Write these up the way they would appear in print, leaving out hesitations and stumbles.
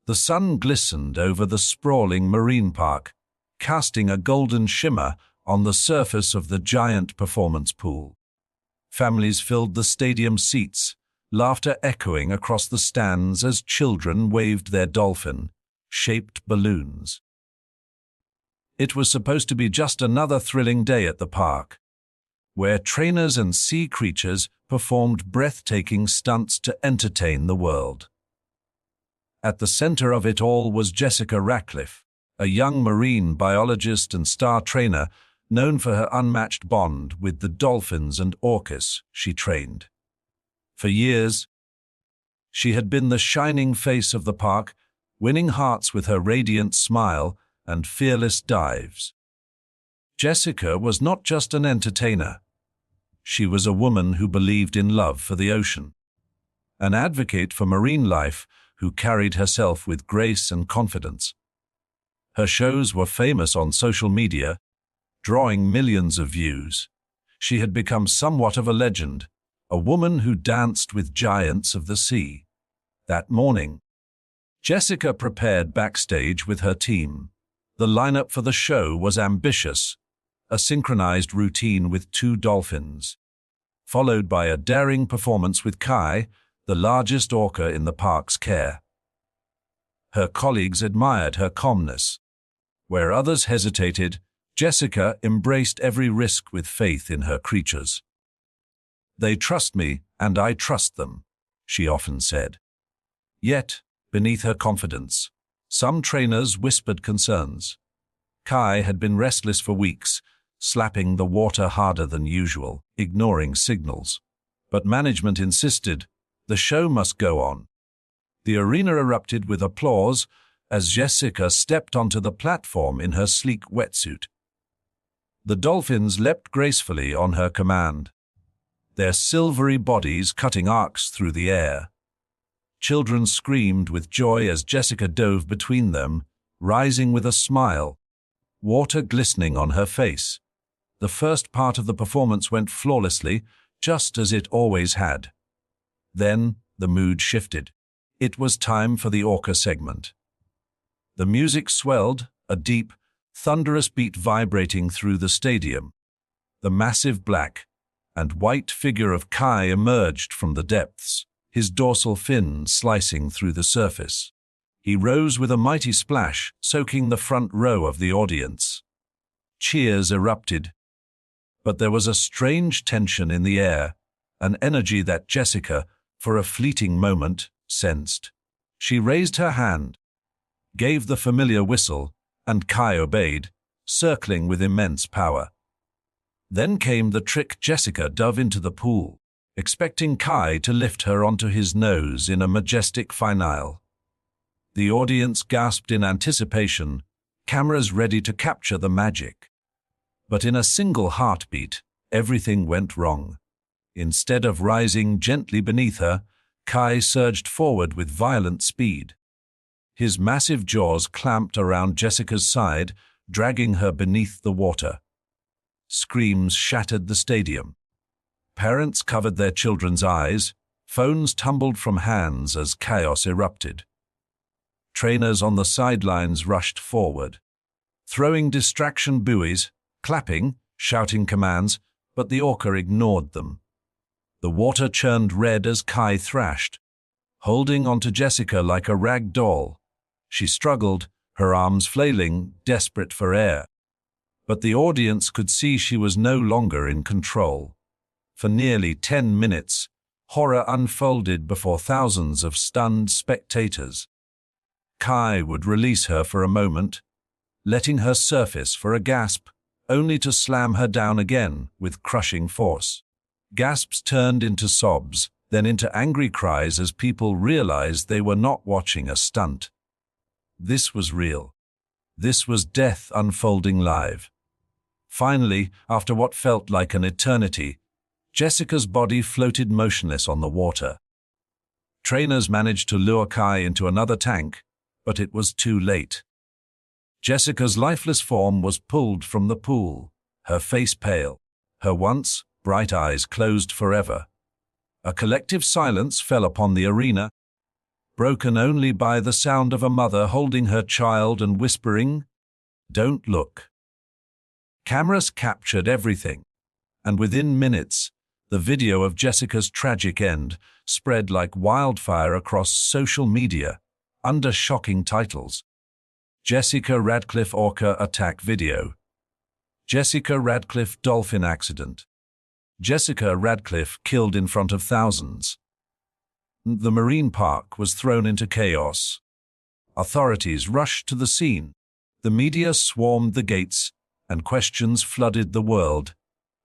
The sun glistened over the sprawling marine park, casting a golden shimmer on the surface of the giant performance pool. Families filled the stadium seats, laughter echoing across the stands as children waved their dolphin-shaped balloons. It was supposed to be just another thrilling day at the park, where trainers and sea creatures performed breathtaking stunts to entertain the world. At the center of it all was Jessica Radcliffe, a young marine biologist and star trainer known for her unmatched bond with the dolphins and orcas she trained. For years, she had been the shining face of the park, winning hearts with her radiant smile and fearless dives. Jessica was not just an entertainer. She was a woman who believed in love for the ocean, an advocate for marine life who carried herself with grace and confidence. Her shows were famous on social media, drawing millions of views. She had become somewhat of a legend, a woman who danced with giants of the sea. That morning, Jessica prepared backstage with her team. The lineup for the show was ambitious, a synchronized routine with 2 dolphins, followed by a daring performance with Kai, the largest orca in the park's care. Her colleagues admired her calmness. Where others hesitated, Jessica embraced every risk with faith in her creatures. "They trust me, and I trust them," she often said. Yet, beneath her confidence, some trainers whispered concerns. Kai had been restless for weeks, slapping the water harder than usual, ignoring signals. But management insisted the show must go on. The arena erupted with applause as Jessica stepped onto the platform in her sleek wetsuit. The dolphins leapt gracefully on her command, their silvery bodies cutting arcs through the air. Children screamed with joy as Jessica dove between them, rising with a smile, water glistening on her face. The first part of the performance went flawlessly, just as it always had. Then the mood shifted. It was time for the orca segment. The music swelled, a deep, thunderous beat vibrating through the stadium. The massive black and white figure of Kai emerged from the depths, his dorsal fin slicing through the surface. He rose with a mighty splash, soaking the front row of the audience. Cheers erupted, but there was a strange tension in the air, an energy that Jessica, for a fleeting moment, sensed. She raised her hand, gave the familiar whistle, and Kai obeyed, circling with immense power. Then came the trick. Jessica dove into the pool, expecting Kai to lift her onto his nose in a majestic finale. The audience gasped in anticipation, cameras ready to capture the magic. But in a single heartbeat, everything went wrong. Instead of rising gently beneath her, Kai surged forward with violent speed. His massive jaws clamped around Jessica's side, dragging her beneath the water. Screams shattered the stadium. Parents covered their children's eyes, phones tumbled from hands as chaos erupted. Trainers on the sidelines rushed forward, throwing distraction buoys, clapping, shouting commands, but the orca ignored them. The water churned red as Kai thrashed, holding onto Jessica like a rag doll. She struggled, her arms flailing, desperate for air. But the audience could see she was no longer in control. For nearly 10 minutes, horror unfolded before thousands of stunned spectators. Kai would release her for a moment, letting her surface for a gasp, only to slam her down again with crushing force. Gasps turned into sobs, then into angry cries as people realized they were not watching a stunt. This was real. This was death unfolding live. Finally, after what felt like an eternity, Jessica's body floated motionless on the water. Trainers managed to lure Kai into another tank, but it was too late. Jessica's lifeless form was pulled from the pool, her face pale, her once bright eyes closed forever. A collective silence fell upon the arena. broken only by the sound of a mother holding her child and whispering, "Don't look." Cameras captured everything, and within minutes, the video of Jessica's tragic end spread like wildfire across social media under shocking titles. Jessica Radcliffe Orca Attack Video. Jessica Radcliffe Dolphin Accident. Jessica Radcliffe killed in front of thousands. The marine park was thrown into chaos. Authorities rushed to the scene. The media swarmed the gates, and questions flooded the world.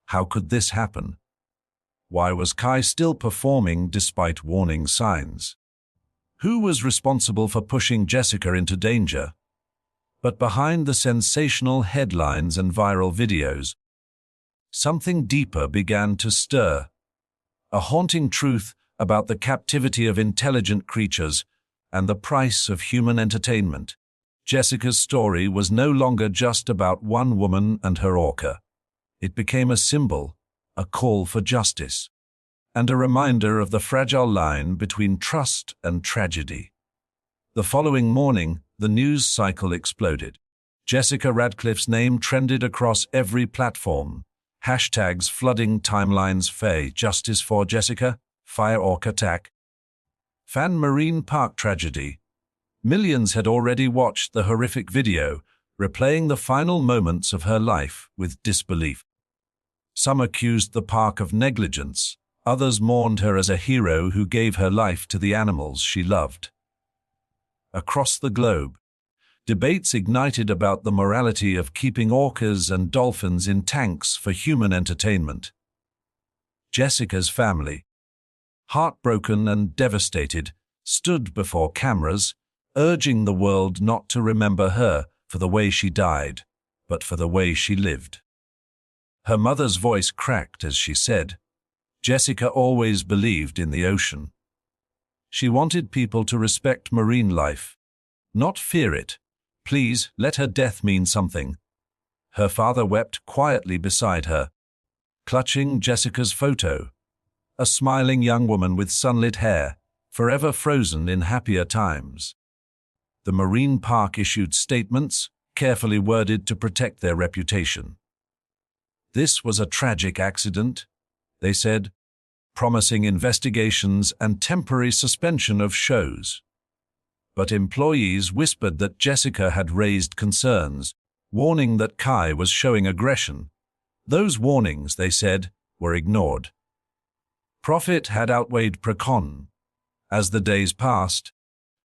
How could this happen? Why was Kai still performing despite warning signs? Who was responsible for pushing Jessica into danger? But behind the sensational headlines and viral videos, something deeper began to stir. A haunting truth about the captivity of intelligent creatures and the price of human entertainment. Jessica's story was no longer just about one woman and her orca. It became a symbol, a call for justice, and a reminder of the fragile line between trust and tragedy. The following morning, the news cycle exploded. Jessica Radcliffe's name trended across every platform. Hashtags flooding timelines: Faye, Justice for Jessica, Fire Orca Attack, Fan Marine Park Tragedy. Millions had already watched the horrific video, replaying the final moments of her life with disbelief. Some accused the park of negligence, others mourned her as a hero who gave her life to the animals she loved. Across the globe, debates ignited about the morality of keeping orcas and dolphins in tanks for human entertainment. Jessica's family, heartbroken and devastated, stood before cameras, urging the world not to remember her for the way she died, but for the way she lived. Her mother's voice cracked as she said, "Jessica always believed in the ocean. She wanted people to respect marine life, not fear it. Please, let her death mean something." Her father wept quietly beside her, clutching Jessica's photo, a smiling young woman with sunlit hair, forever frozen in happier times. The marine park issued statements, carefully worded to protect their reputation. This was a tragic accident, they said, promising investigations and temporary suspension of shows. But employees whispered that Jessica had raised concerns, warning that Kai was showing aggression. Those warnings, they said, were ignored. Profit had outweighed precaution. As the days passed,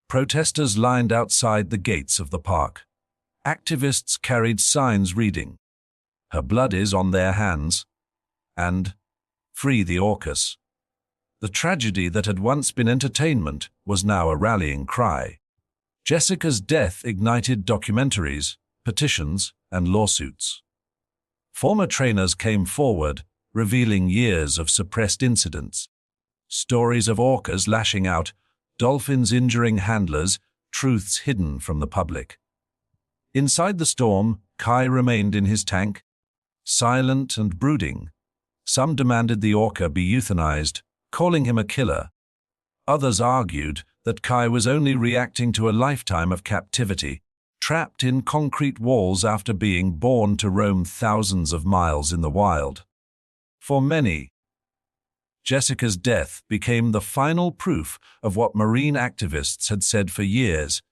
protesters lined outside the gates of the park. Activists carried signs reading, "Her blood is on their hands," and "Free the orcas." The tragedy that had once been entertainment was now a rallying cry. Jessica's death ignited documentaries, petitions, and lawsuits. Former trainers came forward, revealing years of suppressed incidents. Stories of orcas lashing out, dolphins injuring handlers, truths hidden from the public. Inside the storm, Kai remained in his tank, silent and brooding. Some demanded the orca be euthanized, calling him a killer. Others argued that Kai was only reacting to a lifetime of captivity, trapped in concrete walls after being born to roam thousands of miles in the wild. For many, Jessica's death became the final proof of what marine activists had said for years: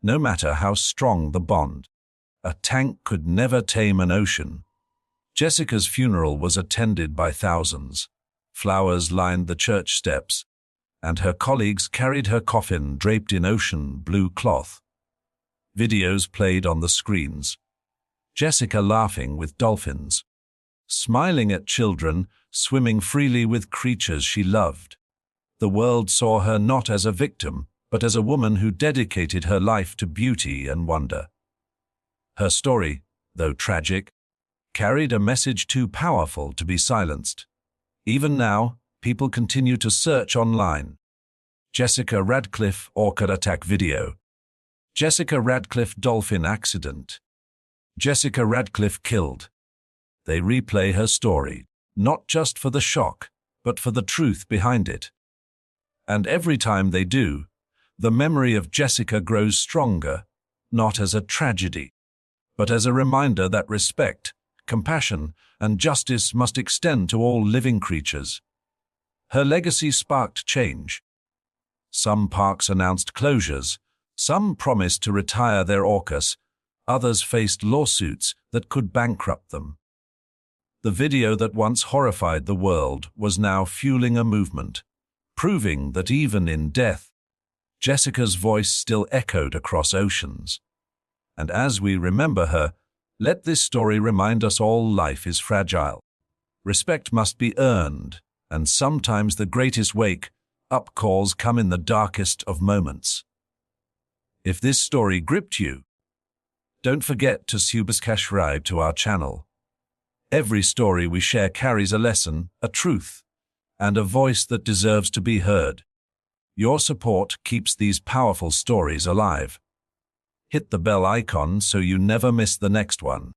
no matter how strong the bond, a tank could never tame an ocean. Jessica's funeral was attended by thousands. Flowers lined the church steps, and her colleagues carried her coffin draped in ocean blue cloth. Videos played on the screens. Jessica laughing with dolphins, smiling at children, swimming freely with creatures she loved. The world saw her not as a victim, but as a woman who dedicated her life to beauty and wonder. Her story, though tragic, carried a message too powerful to be silenced. Even now, people continue to search online. Jessica Radcliffe Orca Attack Video. Jessica Radcliffe Dolphin Accident. Jessica Radcliffe Killed. They replay her story, not just for the shock, but for the truth behind it. And every time they do, the memory of Jessica grows stronger, not as a tragedy, but as a reminder that respect, compassion, and justice must extend to all living creatures. Her legacy sparked change. Some parks announced closures, some promised to retire their orcas, others faced lawsuits that could bankrupt them. The video that once horrified the world was now fueling a movement, proving that even in death, Jessica's voice still echoed across oceans. And as we remember her, let this story remind us all life is fragile. Respect must be earned, and sometimes the greatest wake-up calls come in the darkest of moments. If this story gripped you, don't forget to subscribe to our channel. Every story we share carries a lesson, a truth, and a voice that deserves to be heard. Your support keeps these powerful stories alive. Hit the bell icon so you never miss the next one.